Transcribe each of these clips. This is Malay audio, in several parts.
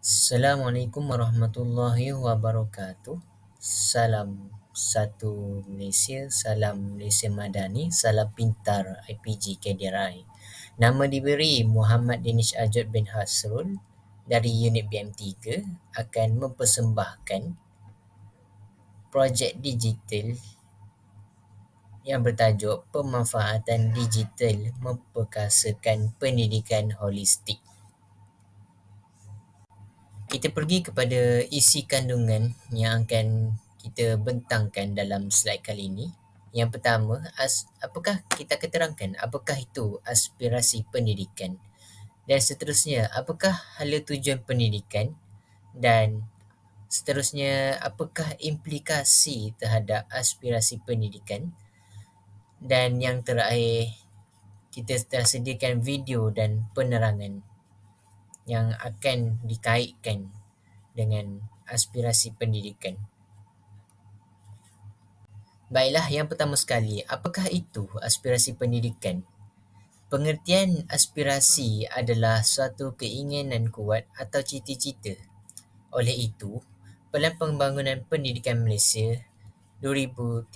Assalamualaikum warahmatullahi wabarakatuh. Salam satu Malaysia, salam Malaysia Madani, salam pintar IPG KDRI. Nama diberi Muhammad Danish Ajud bin Hasrul dari unit BM3 akan mempersembahkan projek digital yang bertajuk Pemanfaatan Digital Memperkasakan Pendidikan Holistik. Kita pergi kepada isi kandungan yang akan kita bentangkan dalam slide kali ini. Yang pertama, apakah kita akan terangkan apakah itu aspirasi pendidikan, dan seterusnya apakah hala tujuan pendidikan, dan seterusnya apakah implikasi terhadap aspirasi pendidikan, dan yang terakhir kita telah sediakan video dan penerangan yang akan dikaitkan dengan aspirasi pendidikan. Baiklah, yang pertama sekali, apakah itu aspirasi pendidikan? Pengertian aspirasi adalah suatu keinginan kuat atau cita-cita. Oleh itu, Pelan Pembangunan Pendidikan Malaysia 2013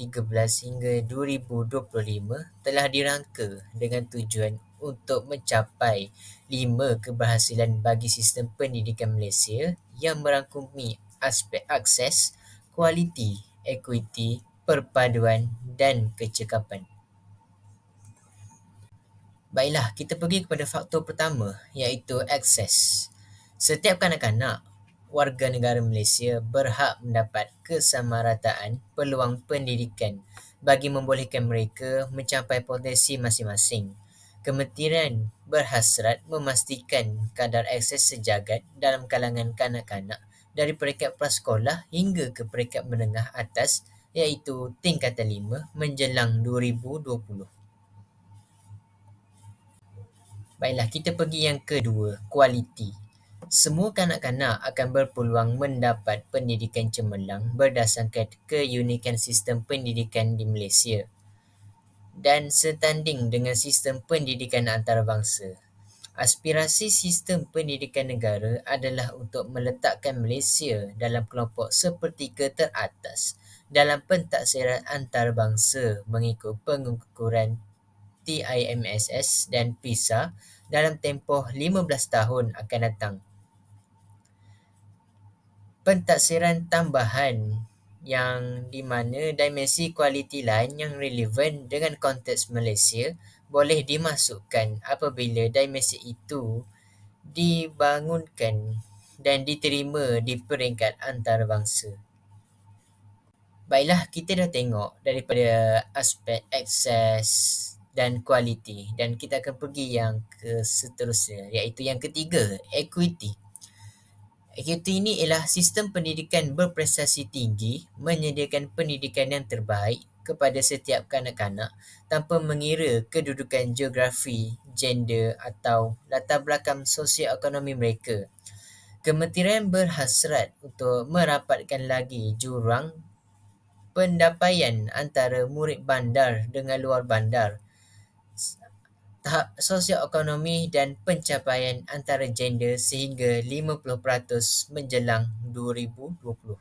hingga 2025 telah dirangka dengan tujuan untuk mencapai 5 keberhasilan bagi sistem pendidikan Malaysia yang merangkumi aspek akses, kualiti, equity, perpaduan dan kecekapan. Baiklah, kita pergi kepada faktor pertama, iaitu akses. Setiap kanak-kanak warga negara Malaysia berhak mendapat kesamarataan peluang pendidikan bagi membolehkan mereka mencapai potensi masing-masing. Kementerian berhasrat memastikan kadar akses sejagat dalam kalangan kanak-kanak dari peringkat prasekolah hingga ke peringkat menengah atas, iaitu tingkatan 5 menjelang 2020. Baiklah, kita pergi yang kedua, kualiti. Semua kanak-kanak akan berpeluang mendapat pendidikan cemerlang berdasarkan keunikan sistem pendidikan di Malaysia dan setanding dengan sistem pendidikan antarabangsa. Aspirasi sistem pendidikan negara adalah untuk meletakkan Malaysia dalam kelompok sepertiga teratas dalam pentaksiran antarabangsa mengikut pengukuran TIMSS dan PISA dalam tempoh 15 tahun akan datang. Pentaksiran tambahan yang di mana dimensi kualiti lain yang relevan dengan konteks Malaysia boleh dimasukkan apabila dimensi itu dibangunkan dan diterima di peringkat antarabangsa. Baiklah, kita dah tengok daripada aspek akses dan kualiti, dan kita akan pergi yang ke seterusnya, iaitu yang ketiga, equity. Equity ini ialah sistem pendidikan berprestasi tinggi menyediakan pendidikan yang terbaik kepada setiap kanak-kanak tanpa mengira kedudukan geografi, gender atau latar belakang sosioekonomi mereka. Kementerian berhasrat untuk merapatkan lagi jurang pendapaian antara murid bandar dengan luar bandar, tahap sosioekonomi dan pencapaian antara gender sehingga 50% menjelang 2020.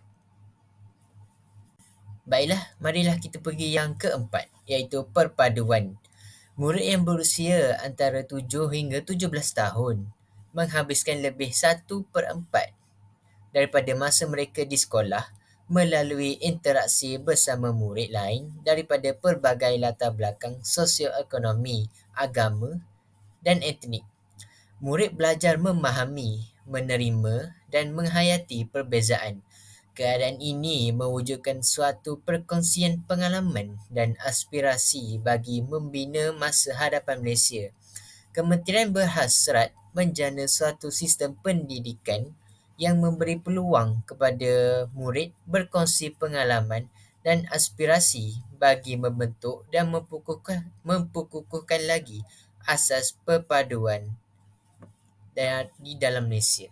Baiklah, marilah kita pergi yang keempat, iaitu perpaduan. Murid yang berusia antara 7 hingga 17 tahun menghabiskan lebih 1/4 daripada masa mereka di sekolah melalui interaksi bersama murid lain daripada pelbagai latar belakang sosioekonomi, agama dan etnik. Murid belajar memahami, menerima dan menghayati perbezaan. Keadaan ini mewujudkan suatu perkongsian pengalaman dan aspirasi bagi membina masa hadapan Malaysia. Kementerian berhasrat menjana suatu sistem pendidikan yang memberi peluang kepada murid berkongsi pengalaman dan aspirasi bagi membentuk dan memperkukuhkan lagi asas perpaduan di dalam Malaysia.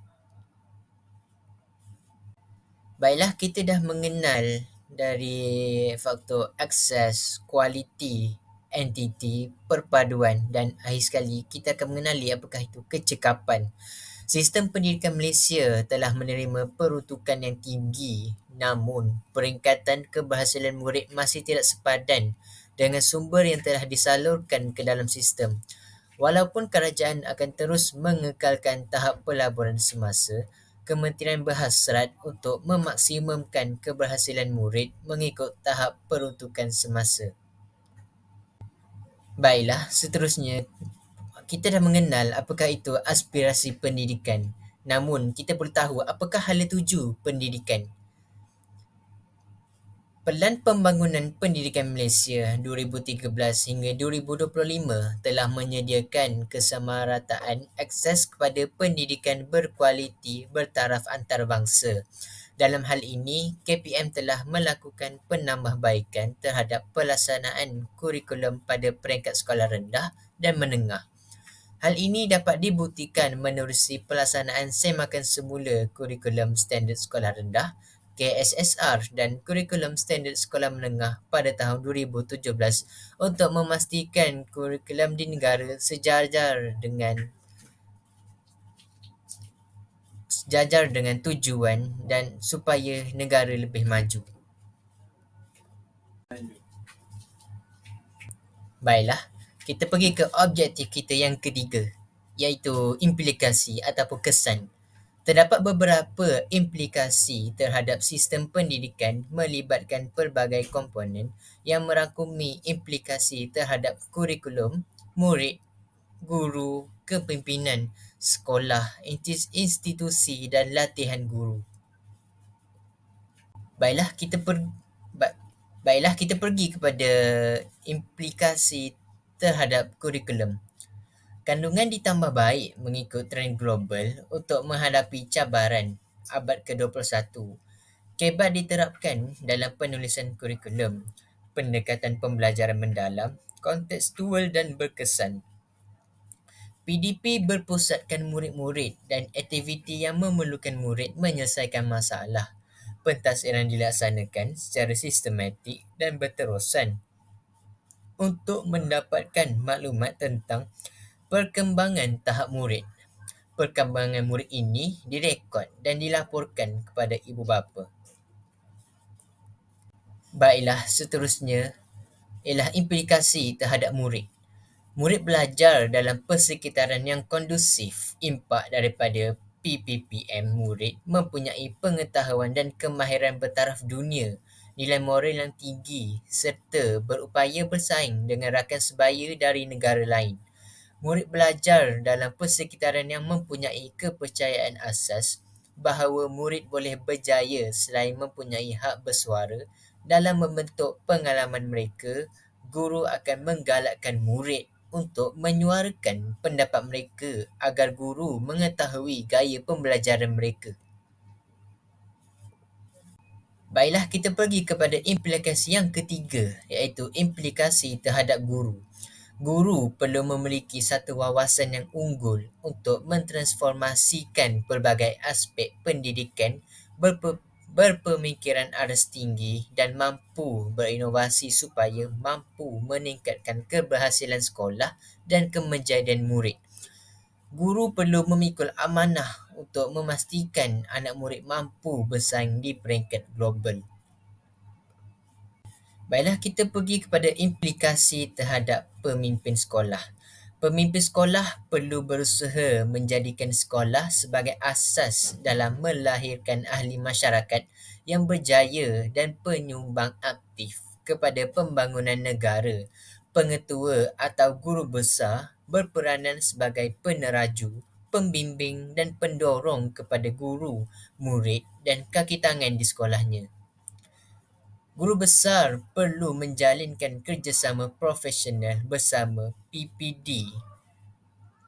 Baiklah, kita dah mengenal dari faktor akses, kualiti, entiti, perpaduan, dan akhir sekali kita akan mengenali apakah itu kecekapan. Sistem pendidikan Malaysia telah menerima peruntukan yang tinggi, namun peringkatan keberhasilan murid masih tidak sepadan dengan sumber yang telah disalurkan ke dalam sistem. Walaupun kerajaan akan terus mengekalkan tahap pelaburan semasa, Kementerian berhasrat untuk memaksimumkan keberhasilan murid mengikut tahap peruntukan semasa. Baiklah, seterusnya kita dah mengenal apakah itu aspirasi pendidikan. Namun, kita perlu tahu apakah hala tuju pendidikan. Pelan Pembangunan Pendidikan Malaysia 2013 hingga 2025 telah menyediakan kesamarataan akses kepada pendidikan berkualiti bertaraf antarabangsa. Dalam hal ini, KPM telah melakukan penambahbaikan terhadap pelaksanaan kurikulum pada peringkat sekolah rendah dan menengah. Hal ini dapat dibuktikan menerusi pelaksanaan semakan semula kurikulum standard sekolah rendah KSSR dan kurikulum standard sekolah menengah pada tahun 2017 untuk memastikan kurikulum di negara sejajar dengan tujuan dan supaya negara lebih maju. Baiklah, kita pergi ke objektif kita yang ketiga, iaitu implikasi ataupun kesan. Terdapat beberapa implikasi terhadap sistem pendidikan melibatkan pelbagai komponen yang merangkumi implikasi terhadap kurikulum, murid, guru, kepimpinan, sekolah, institusi dan latihan guru. Baiklah kita per, ba, Baiklah kita pergi kepada implikasi terhadap kurikulum. Kandungan ditambah baik mengikut trend global untuk menghadapi cabaran abad ke-21. Kebat diterapkan dalam penulisan kurikulum, pendekatan pembelajaran mendalam, kontekstual dan berkesan. PDP berpusatkan murid-murid dan aktiviti yang memerlukan murid menyelesaikan masalah. Pentadsiran dilaksanakan secara sistematik dan berterusan untuk mendapatkan maklumat tentang perkembangan tahap murid. Perkembangan murid ini direkod dan dilaporkan kepada ibu bapa. Baiklah, seterusnya ialah implikasi terhadap murid. Murid belajar dalam persekitaran yang kondusif. Impak daripada PPPM murid mempunyai pengetahuan dan kemahiran bertaraf dunia, nilai moral yang tinggi serta berupaya bersaing dengan rakan sebaya dari negara lain. Murid belajar dalam persekitaran yang mempunyai kepercayaan asas bahawa murid boleh berjaya selain mempunyai hak bersuara dalam membentuk pengalaman mereka. Guru akan menggalakkan murid untuk menyuarakan pendapat mereka agar guru mengetahui gaya pembelajaran mereka. Baiklah, kita pergi kepada implikasi yang ketiga, iaitu implikasi terhadap guru. Guru perlu memiliki satu wawasan yang unggul untuk mentransformasikan pelbagai aspek pendidikan, berpemikiran aras tinggi dan mampu berinovasi supaya mampu meningkatkan keberhasilan sekolah dan kemejayaan murid. Guru perlu memikul amanah untuk memastikan anak murid mampu bersaing di peringkat global. Baiklah, kita pergi kepada implikasi terhadap pemimpin sekolah. Pemimpin sekolah perlu berusaha menjadikan sekolah sebagai asas dalam melahirkan ahli masyarakat yang berjaya dan penyumbang aktif kepada pembangunan negara. Pengetua atau guru besar berperanan sebagai peneraju, pembimbing dan pendorong kepada guru, murid dan kaki tangan di sekolahnya. Guru besar perlu menjalinkan kerjasama profesional bersama PPD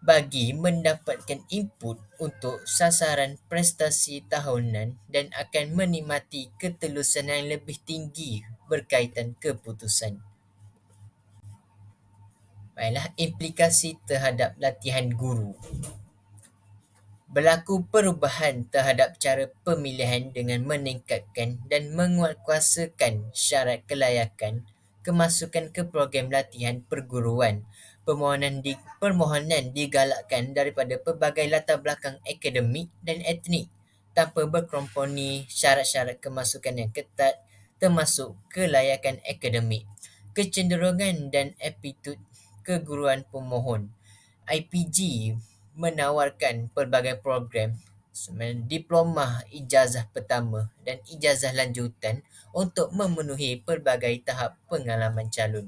bagi mendapatkan input untuk sasaran prestasi tahunan dan akan menikmati ketelusan yang lebih tinggi berkaitan keputusan. Baiklah, implikasi terhadap latihan guru. Berlaku perubahan terhadap cara pemilihan dengan meningkatkan dan menguatkuasakan syarat kelayakan kemasukan ke program latihan perguruan. Permohonan digalakkan daripada pelbagai latar belakang akademik dan etnik tanpa berkomponi syarat-syarat kemasukan yang ketat termasuk kelayakan akademik, kecenderungan dan aptitud keguruan pemohon. IPG menawarkan pelbagai program diploma ijazah pertama dan ijazah lanjutan untuk memenuhi pelbagai tahap pengalaman calon.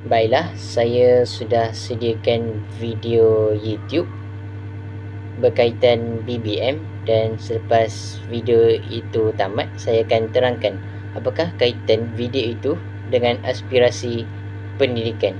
Baiklah, saya sudah sediakan video YouTube berkaitan BBM dan selepas video itu tamat, saya akan terangkan apakah kaitan video itu dengan aspirasi pendidikan.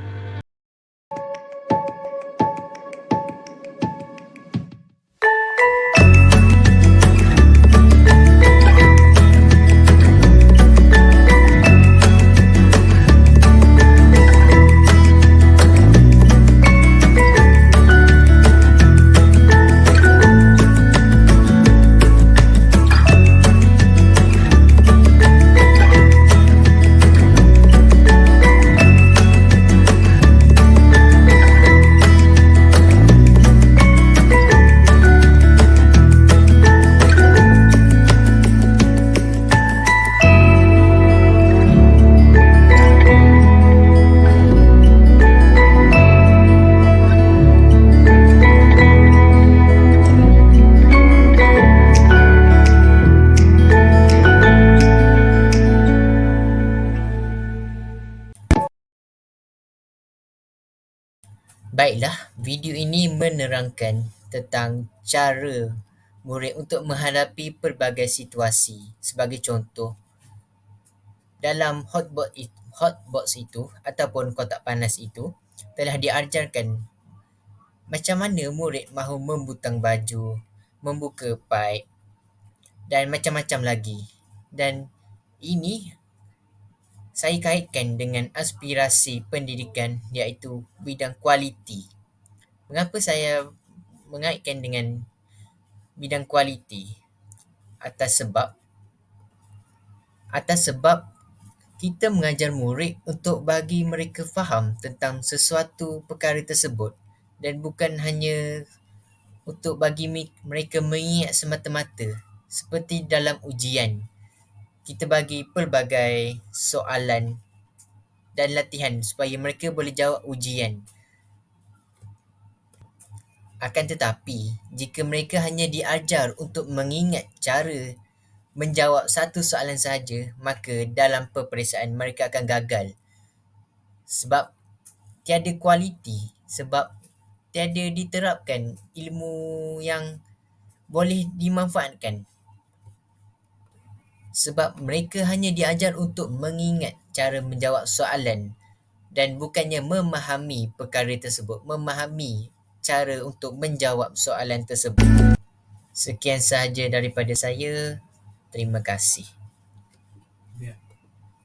Baiklah, video ini menerangkan tentang cara murid untuk menghadapi pelbagai situasi. Sebagai contoh, dalam hotbox itu ataupun kotak panas itu telah diajarkan macam mana murid mahu membutang baju, membuka paip dan macam-macam lagi. Dan ini saya kaitkan dengan aspirasi pendidikan iaitu bidang kualiti. Mengapa saya mengaitkan dengan bidang kualiti? Atas sebab kita mengajar murid untuk bagi mereka faham tentang sesuatu perkara tersebut dan bukan hanya untuk bagi mereka mengingat semata-mata. Seperti dalam ujian, kita bagi pelbagai soalan dan latihan supaya mereka boleh jawab ujian. Akan tetapi, jika mereka hanya diajar untuk mengingat cara menjawab satu soalan sahaja, maka dalam peperiksaan mereka akan gagal. Sebab tiada kualiti, sebab tiada diterapkan ilmu yang boleh dimanfaatkan. Sebab mereka hanya diajar untuk mengingat cara menjawab soalan dan bukannya memahami perkara tersebut, memahami cara untuk menjawab soalan tersebut. Sekian sahaja daripada saya. Terima kasih.